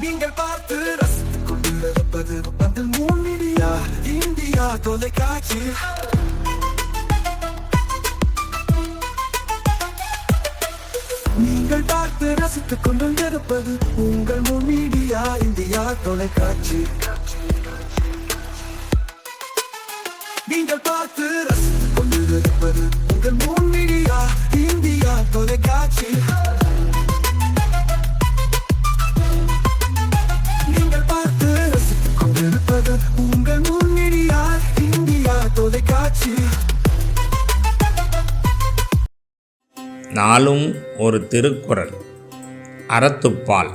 நீங்கள் பார்த்து ரசித்துக் கொண்டிருப்பது பந்தல் மீடியா இந்தியா தொலைக்காட்சி. நீங்கள் பார்த்து ரசித்துக் கொண்டிருப்பது உங்கள் மீடியா இந்தியா தொலைக்காட்சி. நீங்கள் பார்த்து ரசித்துக் கொண்டிருப்பது உங்கள் மீடியா இந்தியா தொலைக்காட்சி. நீங்கள் பார்த்து ரசித்துக் கொண்டிருப்பது உங்கள் மீடியா இந்தியா தொலைக்காட்சி. நாளும் ஒரு திருக்குறள். அறத்துப்பால்.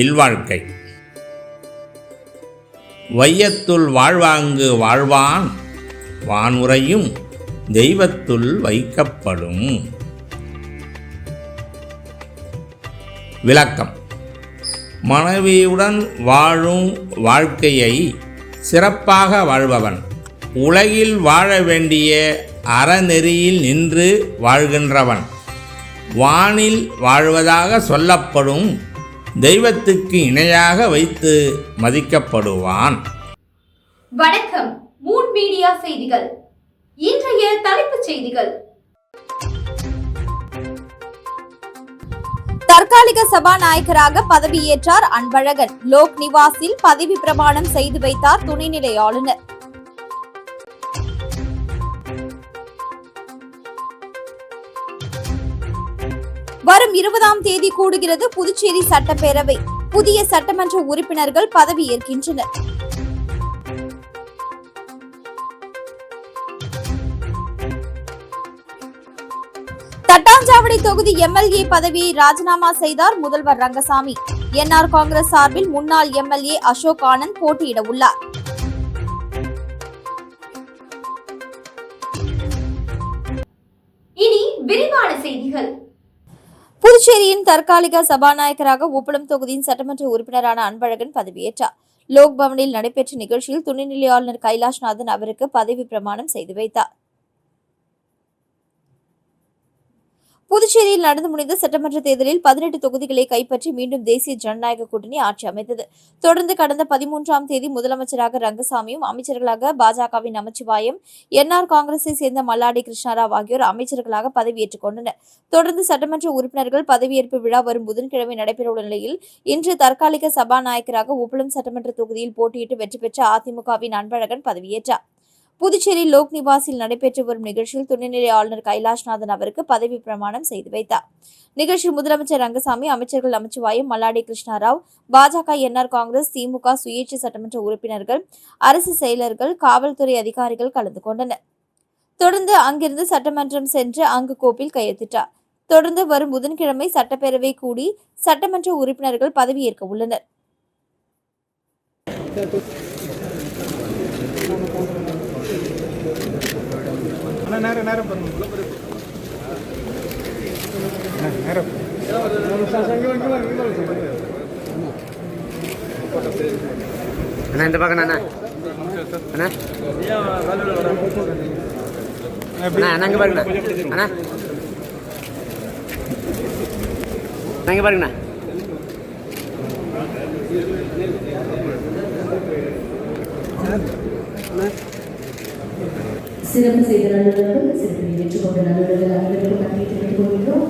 இல்வாழ்க்கை. வையத்துள் வாழ்வாங்கு வாழ்வான் வானுரையும் தெய்வத்துள் வைக்கப்படும். விளக்கம். மனைவியுடன் வாழும் வாழ்க்கையை சிறப்பாக வாழ்பவன் உலகில் வாழ வேண்டிய அறநெறியில் நின்று வாழ்கின்றவன் வானில் வாழ்வதாக சொல்லப்படும் தெய்வத்துக்கு இணையாக வைத்து மதிக்கப்படுவான். வணக்கம். மூன் மீடியா செய்திகள். இன்றைய தலைப்புச் செய்திகள். தற்காலிக சபாநாயகராக பதவியேற்றார் அன்பழகன். லோக் நிவாஸில் பதவி பிரமாணம் செய்து வைத்தார் துணைநிலை ஆளுநர். வரும் 20ஆம் தேதி கூடுகிறது புதுச்சேரி சட்டப்பேரவை. புதிய சட்டமன்ற உறுப்பினர்கள் பதவியேற்கின்றனர். தட்டாஞ்சாவடி தொகுதி எம்எல்ஏ பதவியை ராஜினாமா செய்தார் முதல்வர் ரங்கசாமி. என்ஆர் காங்கிரஸ் சார்பில் முன்னாள் எம்எல்ஏ அசோக் ஆனந்த் போட்டியிட உள்ளார். இனி விரிவான செய்திகள். புதுச்சேரியின் தற்காலிக சபாநாயகராக உப்பளம் தொகுதியின் சட்டமன்ற உறுப்பினரான அன்பழகன் பதவியேற்றார். லோக் பவனில் நடைபெற்ற நிகழ்ச்சியில் துணைநிலை ஆளுநர் கைலாஷ்நாதன் அவருக்கு பதவி பிரமாணம் செய்து வைத்தார். புதுச்சேரியில் நடந்து முடிந்த சட்டமன்ற தேர்தலில் 18 தொகுதிகளை கைப்பற்றி மீண்டும் தேசிய ஜனநாயக கூட்டணி ஆட்சி அமைத்தது. தொடர்ந்து கடந்த 13ஆம் தேதி முதலமைச்சராக ரங்கசாமியும், அமைச்சர்களாக பாஜகவின் நமச்சிவாயம், என்ஆர் காங்கிரஸை சேர்ந்த மல்லாடி கிருஷ்ணராவ் ஆகியோர் அமைச்சர்களாக பதவியேற்றுக் கொண்டனர். தொடர்ந்து சட்டமன்ற உறுப்பினர்கள் பதவியேற்பு விழா வரும் புதன்கிழமை நடைபெறவுள்ள நிலையில் இன்று தற்காலிக சபாநாயகராக உப்பளம் சட்டமன்ற தொகுதியில் போட்டியிட்டு வெற்றி பெற்ற அதிமுகவின் அன்பழகன் பதவியேற்றார். புதுச்சேரி லோக் நிவாஸில் நடைபெற்று வரும் நிகழ்ச்சியில் துணைநிலை ஆளுநர் கைலாஷ்நாதன் அவருக்கு பதவி பிரமாணம் செய்து வைத்தார். நிகழ்ச்சியில் முதலமைச்சர் ரங்கசாமி, அமைச்சர்கள் நமச்சிவாயம், மல்லாடி கிருஷ்ணராவ், பாஜக, என்ஆர் காங்கிரஸ், திமுக, சுயேட்சை சட்டமன்ற உறுப்பினர்கள், அரசு செயலர்கள், காவல்துறை அதிகாரிகள் கலந்து கொண்டனர். தொடர்ந்து அங்கிருந்து சட்டமன்றம் சென்று அங்கு கோப்பில் கையெழுத்திட்டார். தொடர்ந்து வரும் புதன்கிழமை சட்டப்பேரவை கூடி சட்டமன்ற உறுப்பினர்கள் பதவியேற்க உள்ளனர். இந்த பக்கம் அண்ணா அங்கே பாருங்கண்ணா. அண்ணா அங்கே பாருங்கண்ணா. சிறப்பு செய்த நல்லுறவுகள் சிறப்பு ஏற்றுக்கொண்ட நல்லுறவுகள் அனைவருக்கும் நன்றி தெரிவித்துக் கொள்கிறோம்.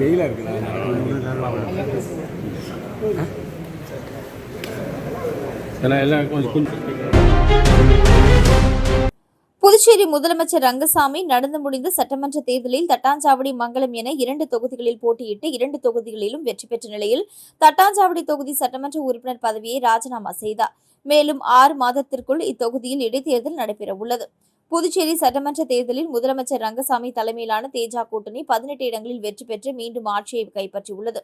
வெயிலா இருக்குல்ல. புதுச்சேரி முதலமைச்சர் ரங்கசாமி நடந்து முடிந்த சட்டமன்ற தேர்தலில் தட்டாஞ்சாவடி, மங்கலம் என 2 தொகுதிகளில் போட்டியிட்டு 2 தொகுதிகளிலும் வெற்றி பெற்ற நிலையில் தட்டாஞ்சாவடி தொகுதி சட்டமன்ற உறுப்பினர் பதவியை ராஜினாமா செய்தார். மேலும் 6 மாதத்திற்குள் இத்தொகுதியில் இடைத்தேர்தல் நடைபெற உள்ளது. புதுச்சேரி சட்டமன்ற தேர்தலில் முதலமைச்சர் ரங்கசாமி தலைமையிலான தேஜ கூட்டணி 18 இடங்களில் வெற்றி பெற்று மீண்டும் ஆட்சியை கைப்பற்றியுள்ளது.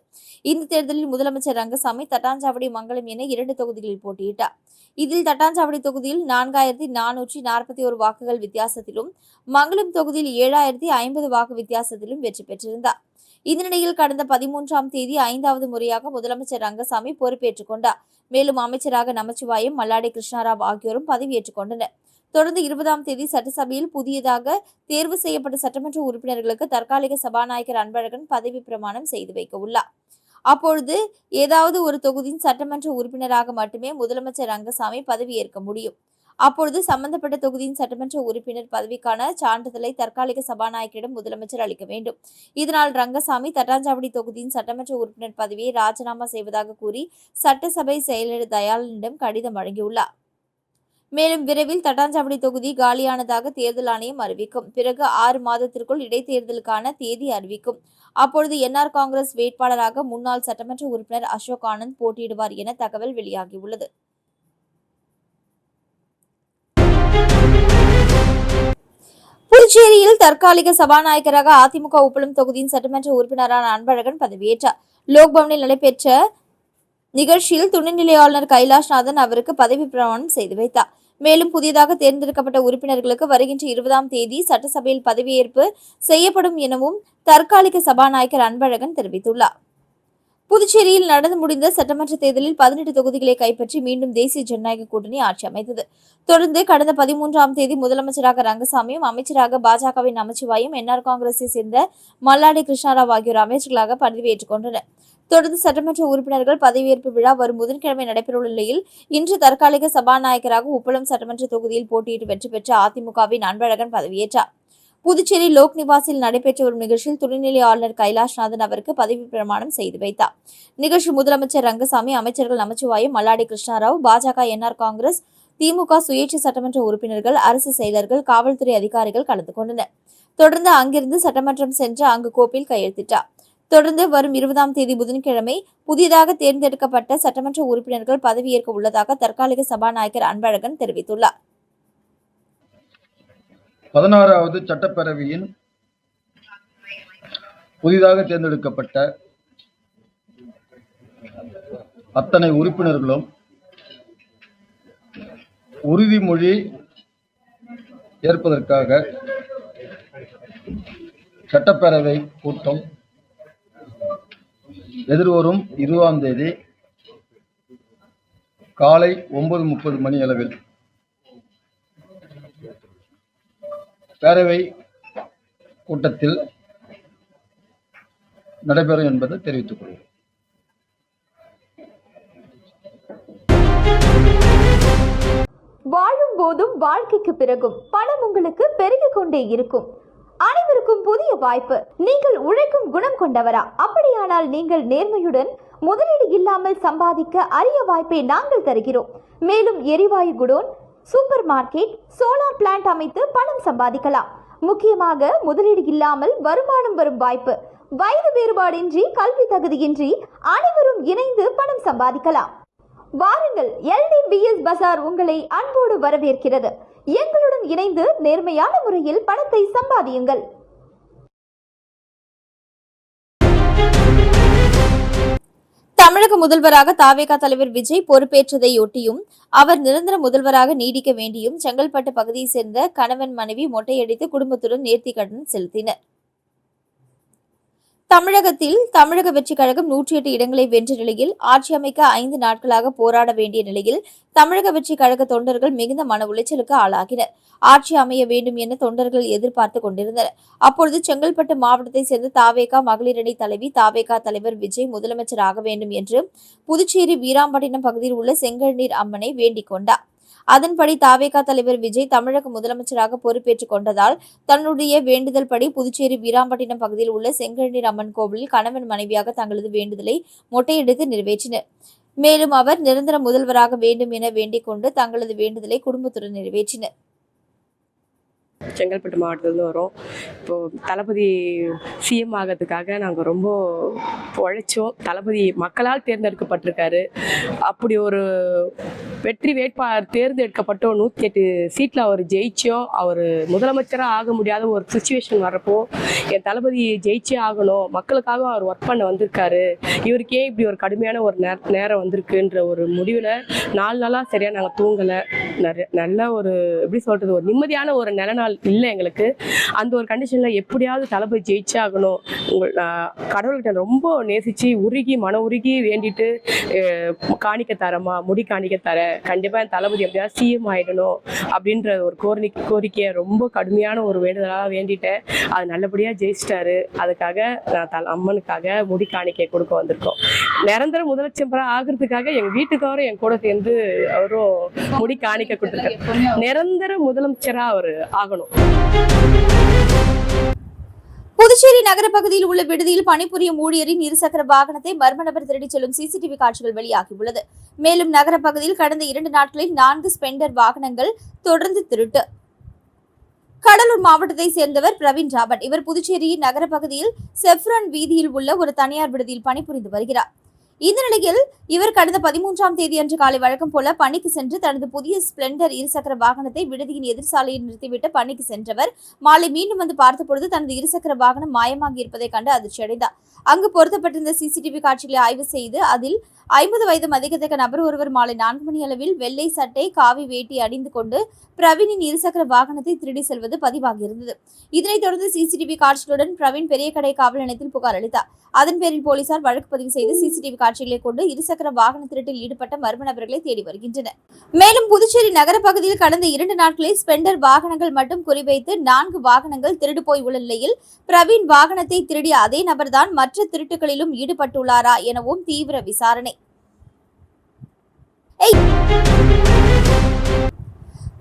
இந்த தேர்தலில் முதலமைச்சர் ரங்கசாமி தட்டாஞ்சாவடி, மங்கலம் என 2 தொகுதிகளில் போட்டியிட்டார். இதில் தட்டாஞ்சாவடி தொகுதியில் 4441 வாக்குகள் வித்தியாசத்திலும், மங்கலம் தொகுதியில் 7050 வாக்கு வித்தியாசத்திலும் வெற்றி பெற்றிருந்தார். இந்த நிலையில் கடந்த 13ஆம் தேதி 5வது முறையாக முதலமைச்சர் ரங்கசாமி பொறுப்பேற்றுக் கொண்டார். மேலும் அமைச்சராக நமச்சிவாயம், மல்லாடி கிருஷ்ணாராவ் ஆகியோரும் பதவியேற்றுக் கொண்டனர். தொடர்ந்து 20ஆம் தேதி சட்டசபையில் புதியதாக தேர்வு செய்யப்பட்ட சட்டமன்ற உறுப்பினர்களுக்கு தற்காலிக சபாநாயகர் அன்பழகன் பதவி பிரமாணம் செய்து வைக்க உள்ளார். அப்பொழுது ஏதாவது ஒரு தொகுதியின் சட்டமன்ற உறுப்பினராக மட்டுமே முதலமைச்சர் ரங்கசாமி பதவியேற்க முடியும். அப்பொழுது சம்பந்தப்பட்ட தொகுதியின் சட்டமன்ற உறுப்பினர் பதவிக்கான சான்றிதழை தற்காலிக சபாநாயகரிடம் முதலமைச்சர் அளிக்க வேண்டும். இதனால் ரங்கசாமி தட்டாஞ்சாவடி தொகுதியின் சட்டமன்ற உறுப்பினர் பதவியை ராஜினாமா செய்வதாக கூறி சட்டசபை செயலர் தயாளனிடம் கடிதம் வழங்கியுள்ளார். மேலும் விரைவில் தட்டாஞ்சாவடி தொகுதி காலியானதாக தேர்தல் ஆணையம் அறிவிக்கும். பிறகு 6 மாதத்திற்குள் இடைத்தேர்தலுக்கான தேதி அறிவிக்கும். அப்பொழுது என்ஆர் காங்கிரஸ் வேட்பாளராக முன்னாள் சட்டமன்ற உறுப்பினர் அசோக் ஆனந்த் போட்டியிடுவார் என தகவல் வெளியாகியுள்ளது. புதுச்சேரியில் தற்காலிக சபாநாயகராக அதிமுக உப்பளம் தொகுதியின் சட்டமன்ற உறுப்பினரான அன்பழகன் பதவியேற்றார். லோக்பவனில் நடைபெற்ற நிகழ்ச்சியில் துணைநிலை ஆளுநர் கைலாஷ்நாதன் அவருக்கு பதவி பிரமாணம் செய்து வைத்தார். மேலும் புதிதாக தேர்ந்தெடுக்கப்பட்ட உறுப்பினர்களுக்கு வருகின்ற 20ஆம் தேதி சட்டசபையில் பதவியேற்பு செய்யப்படும் எனவும் தற்காலிக சபாநாயகர் அன்பழகன் தெரிவித்துள்ளார். புதுச்சேரியில் நடந்து முடிந்த சட்டமன்ற தேர்தலில் 18 தொகுதிகளை கைப்பற்றி மீண்டும் தேசிய ஜனநாயக கூட்டணி ஆட்சி அமைத்தது. தொடர்ந்து கடந்த 13ஆம் தேதி முதலமைச்சராக ரங்கசாமியும், அமைச்சராக பாஜகவின் நமச்சிவாயம், என்ஆர் காங்கிரஸை சேர்ந்த மல்லாடி கிருஷ்ணாராவ் ஆகியோர் அமைச்சர்களாக பதவியேற்றுக் கொண்டனர். தொடர்ந்து சட்டமன்ற உறுப்பினர்கள் பதவியேற்பு விழா வரும் புதன்கிழமை நடைபெறவுள்ள நிலையில் இன்று தற்காலிக சபாநாயகராக உப்பளம் சட்டமன்ற தொகுதியில் போட்டியிட்டு வெற்றி பெற்ற அதிமுகவின் அன்பழகன் பதவியேற்றார். புதுச்சேரி லோக் நிவாசில் நடைபெற்ற வரும் நிகழ்ச்சியில் துணைநிலை ஆளுநர் கைலாஷ்நாதன் அவருக்கு பதவி பிரமாணம் செய்து வைத்தார். நிகழ்ச்சி முதலமைச்சர் ரங்கசாமி, அமைச்சர்கள் நமச்சிவாயம், மல்லாடி கிருஷ்ணாராவ், பாஜக, என்ஆர் காங்கிரஸ், திமுக சுயேட்சை சட்டமன்ற உறுப்பினர்கள், அரசு செயலர்கள், காவல்துறை அதிகாரிகள் கலந்து கொண்டனர். தொடர்ந்து அங்கிருந்து சட்டமன்றம் சென்று அங்கு கோப்பில் கையெழுத்திட்டார். தொடர்ந்து வரும் 20ஆம் தேதி புதன்கிழமை புதிதாக தேர்ந்தெடுக்கப்பட்ட சட்டமன்ற உறுப்பினர்கள் பதவியேற்க உள்ளதாக தற்காலிக சபாநாயகர் அன்பழகன் தெரிவித்துள்ளார். 16வது சட்டப்பேரவையின் புதிதாக தேர்ந்தெடுக்கப்பட்ட அத்தனை உறுப்பினர்களும் உறுதிமொழி ஏற்பதற்காக சட்டப்பேரவை கூட்டம் எதிர்வரும் 20ஆம் தேதி காலை 9:30 மணி அளவில் பேரவை கூட்டத்தில் நடைபெறும் என்பதை தெரிவித்துக் கொள்கிறேன். வாழும் போதும் வாழ்க்கைக்கு பிறகும் பணம் உங்களுக்கு பெருகிக் கொண்டே இருக்கும். அனைவருக்கும் புதிய வாய்ப்பு. நீங்கள் உழைக்கும் குணம் கொண்டவரா? அப்படியானால் நீங்கள் நேர்மையுடன் முதலீடு இல்லாமல் சம்பாதிக்க அரிய வாய்ப்பை நாங்கள் தருகிறோம். மேலும் எரிவாயு godown, super market, solar plant அமைத்து பணம் சம்பாதிக்கலாம். முக்கியமாக முதலீடு இல்லாமல் வருமானம் வரும் வாய்ப்பு. வயது வேறுபாடின்றி, கல்வி தகுதியின்றி அனைவரும் இணைந்து பணம் சம்பாதிக்கலாம். வாருங்கள், LDBS பஜார் உங்களை அன்போடு வரவேற்கிறது. எங்களுடன் இணைந்து நேர்மையான முறையில் பணத்தை சம்பாதியுங்கள். தமிழக முதல்வராக தாவேகா தலைவர் விஜய் பொறுப்பேற்றதையொட்டியும் அவர் நிரந்தர முதல்வராக நீடிக்க வேண்டியும் செங்கல்பட்டு பகுதியைச் சேர்ந்த கணவன் மனைவி மொட்டையடித்து குடும்பத்துடன் நேர்த்திக்கடன் செலுத்தினர். தமிழகத்தில் தமிழக வெற்றிக் கழகம் 108 இடங்களை வென்ற நிலையில் ஆட்சி அமைக்க 5 நாட்களாக போராட வேண்டிய நிலையில் தமிழக வெற்றிக் கழக தொண்டர்கள் மிகுந்த மன உளைச்சலுக்கு ஆளாகினர். ஆட்சி அமைய வேண்டும் என தொண்டர்கள் எதிர்பார்த்து கொண்டிருந்தனர். அப்பொழுது செங்கல்பட்டு மாவட்டத்தைச் சேர்ந்த தாவேகா மகளிரணி தலைவி தாவேகா தலைவர் விஜய் முதலமைச்சர் ஆக வேண்டும் என்று புதுச்சேரி வீராம்பட்டினம் பகுதியில் உள்ள செங்கழுநீர் அம்மனை வேண்டிக் கொண்டார். அதன்படி தாவேகா தலைவர் விஜய் தமிழக முதலமைச்சராக பொறுப்பேற்றுக் கொண்டதால் தன்னுடைய வேண்டுதல் படி புதுச்சேரி வீராம்பட்டினம் பகுதியில் உள்ள செங்கழுநீர் அம்மன் கோவிலில் கணவன் மனைவியாக தங்களது வேண்டுதலை மொட்டையடித்து நிறைவேற்றினர். மேலும் அவர் நிரந்தர முதல்வராக வேண்டும் என வேண்டிக் கொண்டு தங்களது வேண்டுதலை குடும்பத்துடன் நிறைவேற்றினர். செங்கல்பட்டு மாவட்டத்துலேருந்து வரோம். இப்போது தளபதி சிஎம் ஆகிறதுக்காக நாங்கள் ரொம்ப உழைச்சோம். தளபதி மக்களால் தேர்ந்தெடுக்கப்பட்டிருக்காரு. அப்படி ஒரு வெற்றி வேட்பாளர் தேர்ந்தெடுக்கப்பட்ட 108 சீட்டில் அவர் ஜெயிச்சோம். அவர் முதலமைச்சராக ஆக முடியாத ஒரு சுச்சுவேஷன் வரப்போ என் தளபதி ஜெயிச்சே ஆகணும், மக்களுக்காக அவர் ஒர்க் பண்ண வந்திருக்காரு, இவருக்கே இப்படி ஒரு கடுமையான ஒரு நேரம் வந்திருக்குன்ற ஒரு முடிவில் 4 நாளாக சரியாக நாங்கள் தூங்கலை. நல்ல ஒரு எப்படி சொல்கிறது, ஒரு நிம்மதியான ஒரு நல்ல நாள் இல்லை எங்களுக்கு. அந்த ஒரு கண்டிஷனில் எப்படியாவது தளபதி ஜெயிச்சே ஆகணும், கடவுள்கிட்ட ரொம்ப நேசித்து மன உருகி வேண்டிட்டு காணிக்க தரமா முடி காணிக்க தர, கண்டிப்பாக என் தளபதி எப்படியாவது சிஎம் ஆகிடணும் அப்படின்ற ஒரு கோரிக்கையை ரொம்ப கடுமையான ஒரு வேண்டுதலாக வேண்டிட்டேன். அது நல்லபடியாக ஜெயிச்சிட்டாரு. அதுக்காக நான் அம்மனுக்காக முடி காணிக்கை கொடுக்க வந்திருக்கோம். நிரந்தர முதலமைச்சராக ஆகிறதுக்காக எங்கள் வீட்டுக்காரரும் என் கூட சேர்ந்து அவரும் முடி காணிக்க கொடுத்துருக்காரு. நிரந்தர முதலமைச்சராக அவர் ஆகணும். புதுச்சேரி நகர பகுதியில் உள்ள விடுதியில் பணிபுரியும் ஊழியரின் இருசக்கர வாகனத்தை மர்ம நபர் திருடிச் செல்லும் சிசிடிவி காட்சிகள் வெளியாகியுள்ளது. மேலும் நகர பகுதியில் கடந்த 2 நாட்களில் 4 ஸ்பெண்டர் வாகனங்கள் தொடர்ந்து திருட்டு. கடலூர் மாவட்டத்தை சேர்ந்தவர் பிரவீன் ராபர்ட். இவர் புதுச்சேரியின் நகர பகுதியில் செஃப்ரான் வீதியில் உள்ள ஒரு தனியார் விடுதியில் பணிபுரிந்து வருகிறார். இந்த நிலையில் இவர் கடந்த 13ஆம் தேதி அன்று காலை வழக்கம் போல பணிக்கு சென்று தனது புதிய ஸ்பிளெண்டர் இருசக்கர வாகனத்தை விடுதியின் எதிர்சாலையில் நிறுத்திவிட்டு பணிக்கு சென்றவர் மாலை மீண்டும் வந்து பார்த்தபொழுது தனது இருசக்கர வாகனம் மாயமாகி இருப்பதை கண்டு அதிர்ச்சியடைந்தார். அங்கு பொருத்தப்பட்டிருந்த சிசிடிவி காட்சிகளை ஆய்வு செய்து அதில் 50 வயது மதிக்கத்தக்க நபர் ஒருவர் மாலை 4 மணி அளவில் வெள்ளை சட்டை காவி வேட்டி அணிந்து கொண்டு பிரவீனின் இருசக்கர வாகனத்தை திருடி செல்வது பதிவாகியிருந்தது. இதனைத் தொடர்ந்து சிசிடிவி காட்சிகளுடன் பிரவீன் பெரியகடை காவல் நிலையத்தில் புகார் அளித்தார். அதன் பேரில் போலீசார் வழக்கு பதிவு செய்து சிசிடிவி காட்சிகளை கொண்டு இருசக்கர வாகன திருட்டில் ஈடுபட்ட மர்ம நபர்களை தேடி வருகின்றனர். மேலும் புதுச்சேரி நகர பகுதியில் கடந்த 2 நாட்களில் ஸ்பெண்டர் வாகனங்கள் மட்டும் குறிவைத்து 4 வாகனங்கள் திருடு போய் உள்ள நிலையில் பிரவீன் வாகனத்தை திருடிய அதே நபர்தான் மற்ற திருட்டுகளிலும் ஈடுபட்டுள்ளாரா எனவும் தீவிர விசாரணை.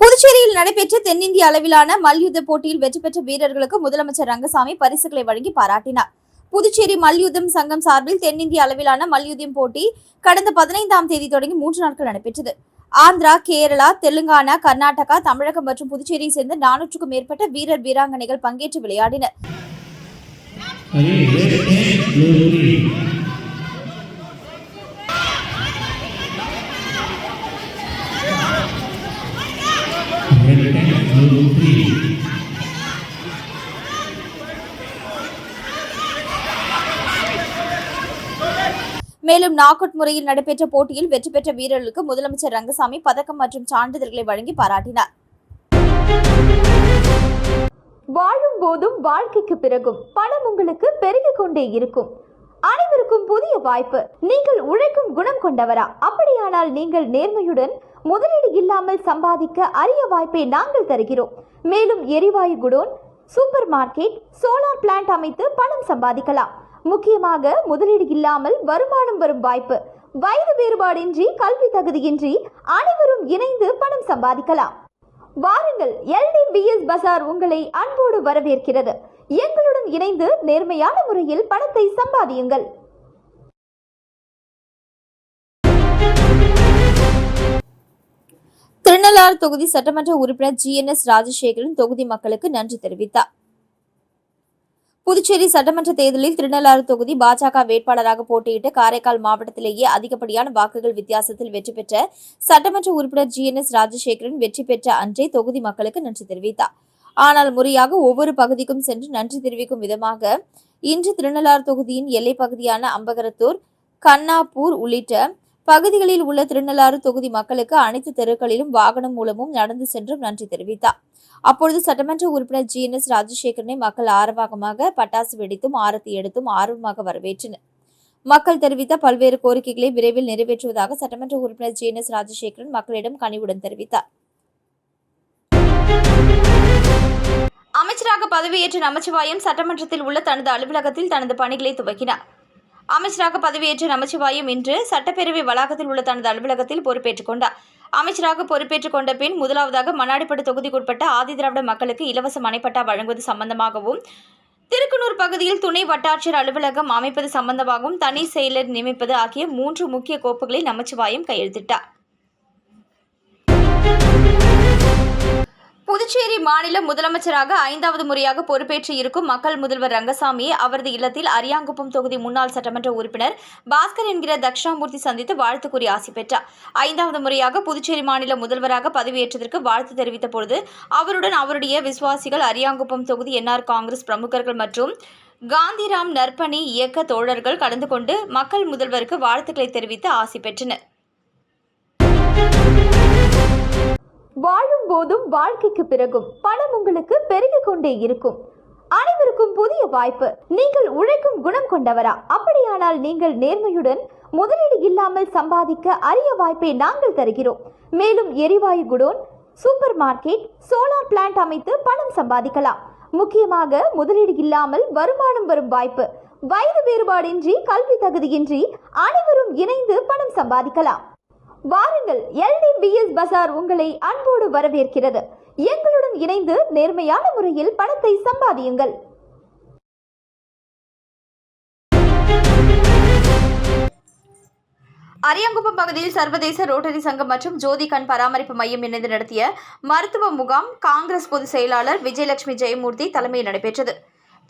புதுச்சேரியில் நடைபெற்ற தென்னிந்திய அளவிலான மல்யுத்த போட்டியில் வெற்றி பெற்ற வீரர்களுக்கு முதலமைச்சர் ரங்கசாமி பரிசுகளை வழங்கி பாராட்டினார். புதுச்சேரி மல்யுத்தம் சங்கம் சார்பில் தென்னிந்திய அளவிலான மல்யுத்தம் போட்டி கடந்த 15ஆம் தேதி தொடங்கி 3 நாட்கள் நடைபெற்றது. ஆந்திரா, கேரளா, தெலுங்கானா, கர்நாடகா, தமிழகம் மற்றும் புதுச்சேரியை சேர்ந்த 400க்கும் மேற்பட்ட வீரர் வீராங்கனைகள் பங்கேற்று விளையாடினர். மேலும் நாக் அவுட் முறையில் நடைபெற்ற போட்டியில் வெற்றி பெற்ற வீரர்களுக்கு முதலமைச்சர் ரங்கசாமி பதக்கம் மற்றும் சான்றிதழ்களை வழங்கி பாராட்டினார். வாழும் போதும் வாழ்க்கைக்கு பிறகும் பணம் உங்களுக்கு பெருகிக் கொண்டே இருக்கும். அனைவருக்கும் புதிய வாய்ப்பு. நீங்கள் உழைக்கும் குணம் கொண்டவரா? அப்படியானால் நீங்கள் நேர்மையுடன் முதலீடு இல்லாமல் சம்பாதிக்க அரிய வாய்ப்பை நாங்கள் தருகிறோம். மேலும் எரிவாயு godown, super market, solar plant அமைத்து பணம் சம்பாதிக்கலாம். முக்கியமாக முதலீடு இல்லாமல் வருமானம் வரும் வாய்ப்பு. வயது வேறுபாடின்றி, கல்வி தகுதியின்றி அனைவரும் இணைந்து பணம் சம்பாதிக்கலாம். வாருங்கள், LDBS பஜார் உங்களை அன்போடு வரவேற்கிறது. எங்களுடன் இணைந்து நேர்மையான முறையில் பணத்தை சம்பாதியுங்கள். திருநள்ளாறு தொகுதி சட்டமன்ற உறுப்பினர் GNS ராஜசேகரன் தொகுதி மக்களுக்கு நன்றி தெரிவித்தார். புதுச்சேரி சட்டமன்ற தேர்தலில் திருநள்ளாறு தொகுதி பாஜக வேட்பாளராக போட்டியிட்டு காரைக்கால் மாவட்டத்திலேயே அதிகப்படியான வாக்குகள் வித்தியாசத்தில் வெற்றி பெற்ற சட்டமன்ற உறுப்பினர் GNS ராஜசேகரன் வெற்றி பெற்ற அன்றே தொகுதி மக்களுக்கு நன்றி தெரிவித்தார். ஆனால் முறையாக ஒவ்வொரு பகுதிக்கும் சென்று நன்றி தெரிவிக்கும் விதமாக இன்று திருநள்ளாறு தொகுதியின் எல்லை பகுதியான அம்பகரத்தூர், கண்ணாப்பூர் உள்ளிட்ட பகுதிகளில் உள்ள திருநள்ளாறு தொகுதி மக்களுக்கு அனைத்து தெருக்களிலும் வாகனம் மூலமும் நடந்து சென்றும் நன்றி தெரிவித்தார். அப்பொழுது சட்டமன்ற உறுப்பினர் GNS ராஜசேகரனை மக்கள் ஆரவாரமாக பட்டாசு வெடித்தும் ஆரத்தி எடுத்தும் ஆர்வமாக வரவேற்றனர். மக்கள் தெரிவித்த பல்வேறு கோரிக்கைகளை விரைவில் நிறைவேற்றுவதாக சட்டமன்ற உறுப்பினர் GNS ராஜசேகரன் மக்களிடம் கனிவுடன் தெரிவித்தார். அமைச்சராக பதவியேற்ற நமச்சிவாயம் சட்டமன்றத்தில் உள்ள தனது அலுவலகத்தில் தனது பணிகளை துவக்கினார். அமைச்சராக பதவியேற்ற நமச்சிவாயம் இன்று சட்டப்பேரவை வளாகத்தில் உள்ள தனது அலுவலகத்தில் பொறுப்பேற்றுக் கொண்டார். அமைச்சராக பொறுப்பேற்றுக் கொண்ட பின் முதலாவதாக மண்ணாடிப்பட்டு தொகுதிக்குட்பட்ட ஆதிதிராவிட மக்களுக்கு இலவச மனைப்பட்டா வழங்குவது சம்பந்தமாகவும், திருக்குனூர் பகுதியில் துணை வட்டாட்சியர் அலுவலகம் அமைப்பது சம்பந்தமாகவும் தனி செயலர் நியமிப்பது ஆகிய 3 முக்கிய கோப்புகளை நமச்சிவாயம் கையெழுத்திட்டார். புதுச்சேரி புதுச்சேரி மாநில முதலமைச்சராக 5வது முறையாக பொறுப்பேற்று இருக்கும் மக்கள் முதல்வர் ரங்கசாமியை அவரது இல்லத்தில் அரியாங்குப்பம் தொகுதி முன்னாள் சட்டமன்ற உறுப்பினர் பாஸ்கர் என்கிற தட்சிணாமூர்த்தி சந்தித்து வாழ்த்து கூறி ஆசி பெற்றார். 5வது முறையாக புதுச்சேரி மாநில முதல்வராக பதவியேற்றதற்கு வாழ்த்து தெரிவித்த பொழுது அவருடன் அவருடைய விசுவாசிகள், அரியாங்குப்பம் தொகுதி என்ஆர் காங்கிரஸ் பிரமுகர்கள் மற்றும் காந்திராம் நற்பணி இயக்க தோழர்கள் கலந்து கொண்டு மக்கள் முதல்வருக்கு வாழ்த்துக்களை தெரிவித்து ஆசி பெற்றனர். வாழும் போதும் வாழ்க்கைக்கு பிறகும் பணம் உங்களுக்கு பெருகிக் கொண்டே இருக்கும். அனைவருக்கும் புதிய வாய்ப்பு. நீங்கள் உழைக்கும் குணம் கொண்டவரா? அப்படியானால் நீங்கள் நேர்மையுடன் முதலீடு இல்லாமல் சம்பாதிக்க அரிய வாய்ப்பை நாங்கள் தருகிறோம். மேலும் எரிவாயு godown, super market, solar plant அமைத்து பணம் சம்பாதிக்கலாம். முக்கியமாக முதலீடு இல்லாமல் வருமானம் வரும் வாய்ப்பு. வயது வேறுபாடின்றி, கல்வி தகுதியின்றி அனைவரும் இணைந்து பணம் சம்பாதிக்கலாம். வாருங்கள், LDBS பஜார் உங்களை அன்போடு வரவேற்கிறது. எங்களுடன் இணைந்து நேர்மையான முறையில் பணத்தை சம்பாதியுங்கள். அரியாங்குப்பம் பகுதியில் சர்வதேச ரோட்டரி சங்கம் மற்றும் ஜோதி கண் பராமரிப்பு மையம் இணைந்து நடத்திய மருத்துவ முகாம் காங்கிரஸ் பொதுச் செயலாளர் விஜயலட்சுமி ஜெயமூர்த்தி தலைமையில் நடைபெற்றது.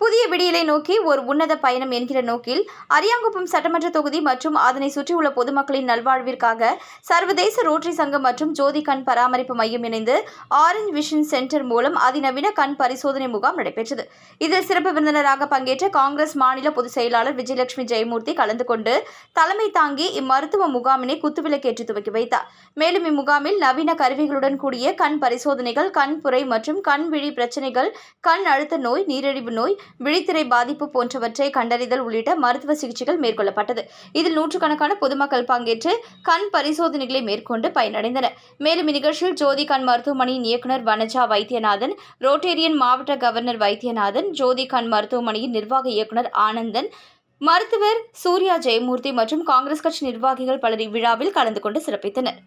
புதிய விடியலை நோக்கி ஒரு உன்னத பயணம் என்கிற நோக்கில் அரியாங்குப்பம் சட்டமன்ற தொகுதி மற்றும் அதனை சுற்றியுள்ள பொதுமக்களின் நல்வாழ்விற்காக சர்வதேச ரோட்டரி சங்கம் மற்றும் ஜோதி கண் பராமரிப்பு மையம் இணைந்து ஆரஞ்ச் விஷன் சென்டர் மூலம் அதிநவீன கண் பரிசோதனை முகாம் நடைபெற்றது. இதில் சிறப்பு விருந்தினராக பங்கேற்ற காங்கிரஸ் மாநில பொதுச் செயலாளர் விஜயலட்சுமி ஜெயமூர்த்தி கலந்து கொண்டு தலைமை தாங்கி இம்மருத்துவ முகாமினை குத்துவிளக்கேற்றி துவக்கி வைத்தார். மேலும் இம்முகாமில் நவீன கருவிகளுடன் கூடிய கண் பரிசோதனைகள், கண் புரை மற்றும் கண் விழி பிரச்சனைகள், கண் அழுத்த நோய், நீரிழிவு நோய், விழித்திரை பாதிப்பு போன்றவற்றை கண்டறிதல் உள்ளிட்ட மருத்துவ சிகிச்சைகள் மேற்கொள்ளப்பட்டது. இதில் நூற்றுக்கணக்கான பொதுமக்கள் பங்கேற்று கண் பரிசோதனைகளை மேற்கொண்டு பயனடைந்தனர். மேலும் இந்நிகழ்ச்சியில் ஜோதி கண் மருத்துவமனையின் இயக்குநர் வனஜா வைத்தியநாதன், ரோட்டேரியன் மாவட்ட கவர்னர் வைத்தியநாதன், ஜோதி கண் மருத்துவமனையின் நிர்வாக இயக்குநர் ஆனந்தன், மருத்துவர் சூர்யா ஜெயமூர்த்தி மற்றும் காங்கிரஸ் கட்சி நிர்வாகிகள் பலர் இவ்விழாவில் கலந்து கொண்டு சிறப்பித்தனர்.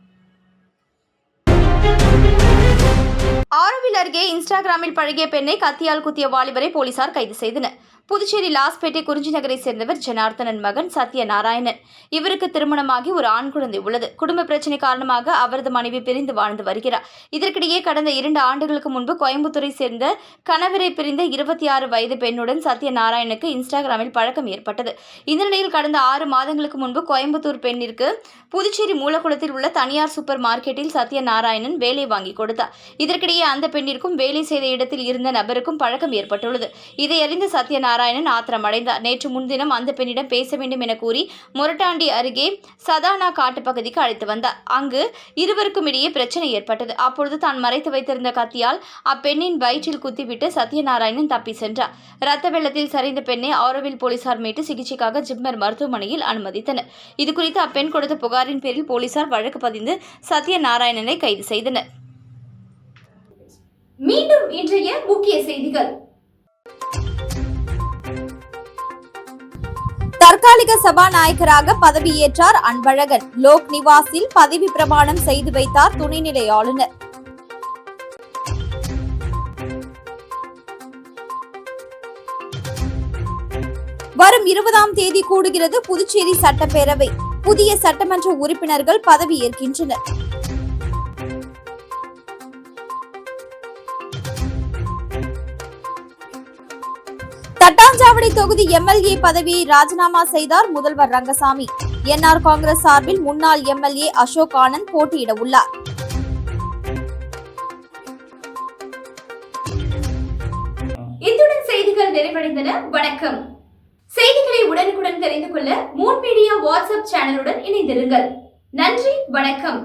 ஆரோவில் அருகே இன்ஸ்டாகிராமில் பழகிய பெண்ணை கத்தியால் குத்திய வாலிபரை போலீசார் கைது செய்தனர். புதுச்சேரி லாஸ்பேட்டை குறிஞ்சி நகரை சேர்ந்தவர் ஜனார்த்தனன் மகன் சத்யநாராயணன். இவருக்கு திருமணமாகி ஒரு ஆண் குழந்தை உள்ளது. குடும்ப பிரச்சினை காரணமாக அவரது மனைவி பிரிந்து வாழ்ந்து வருகிறார். இதற்கிடையே கடந்த 2 ஆண்டுகளுக்கு முன்பு கோயம்புத்தூரை சேர்ந்த கணவரை பிரிந்த 26 வயது பெண்ணுடன் சத்யநாராயணுக்கு இன்ஸ்டாகிராமில் பழக்கம் ஏற்பட்டது. இந்த நிலையில் கடந்த 6 மாதங்களுக்கு முன்பு கோயம்புத்தூர் பெண்ணிற்கு புதுச்சேரி மூலக்குளத்தில் உள்ள தனியார் சூப்பர் மார்க்கெட்டில் சத்யநாராயணன் வேலை வாங்கி கொடுத்தார். இதற்கிடையே அந்த பெண்ணிற்கும் வேலை செய்த இடத்தில் இருந்த நபருக்கும் பழக்கம் ஏற்பட்டுள்ளது. இதை அறிந்த சத்யநாராயணன் ஆத்திரமடைந்தார். நேற்று முன்தினம் அந்த பெண்ணிடம் பேச வேண்டும் என கூறி மொரட்டாண்டி அருகே சதானா காட்டுப்பகுதிக்கு அழைத்து வந்தார். அங்கு இருவருக்கும் இடையே பிரச்சனை ஏற்பட்டது. அப்பொழுது தான் மறைத்து வைத்திருந்த கத்தியால் அப்பெண்ணின் வயிற்றில் குத்திவிட்டு சத்யநாராயணன் தப்பி சென்றார். இரத்த வெள்ளத்தில் சரிந்த பெண்ணை ஆரோவில் போலீசார் மீட்டு சிகிச்சைக்காக ஜிப்மர் மருத்துவமனையில் அனுமதித்தனர். இதுகுறித்து அப்பெண் கொடுத்த புகாரின் பேரில் போலீசார் வழக்கு பதிந்து சத்யநாராயணனை கைது செய்தனர். மீண்டும் இன்றைய முக்கிய செய்திகள். தற்காலிக சபாநாயகராக பதவியேற்றார் அன்பழகன். லோக் நிவாஸில் பதவி பிரமாணம் செய்து வைத்தார் துணைநிலை ஆளுநர். வரும் 20ஆம் தேதி கூடுகிறது புதுச்சேரி சட்டப்பேரவை. புதிய சட்டமன்ற உறுப்பினர்கள் பதவியேற்கின்றனர். தட்டாஞ்சாவடி தொகுதி MLA பதவியை ராஜினாமா செய்தார் முதல்வர் ரங்கசாமி. என்ஆர் காங்கிரஸ் சார்பில் முன்னாள் MLA அசோக் ஆனந்த் போட்டியிட உள்ளார். இத்துடன் செய்திகள் நிறைவடைந்தன. வணக்கம். செய்திகளை உடனுக்குடன் தெரிந்து கொள்ள மூன் மீடியா வாட்ஸ்அப் சேனலுடன் இணைந்திருங்கள். நன்றி, வணக்கம்.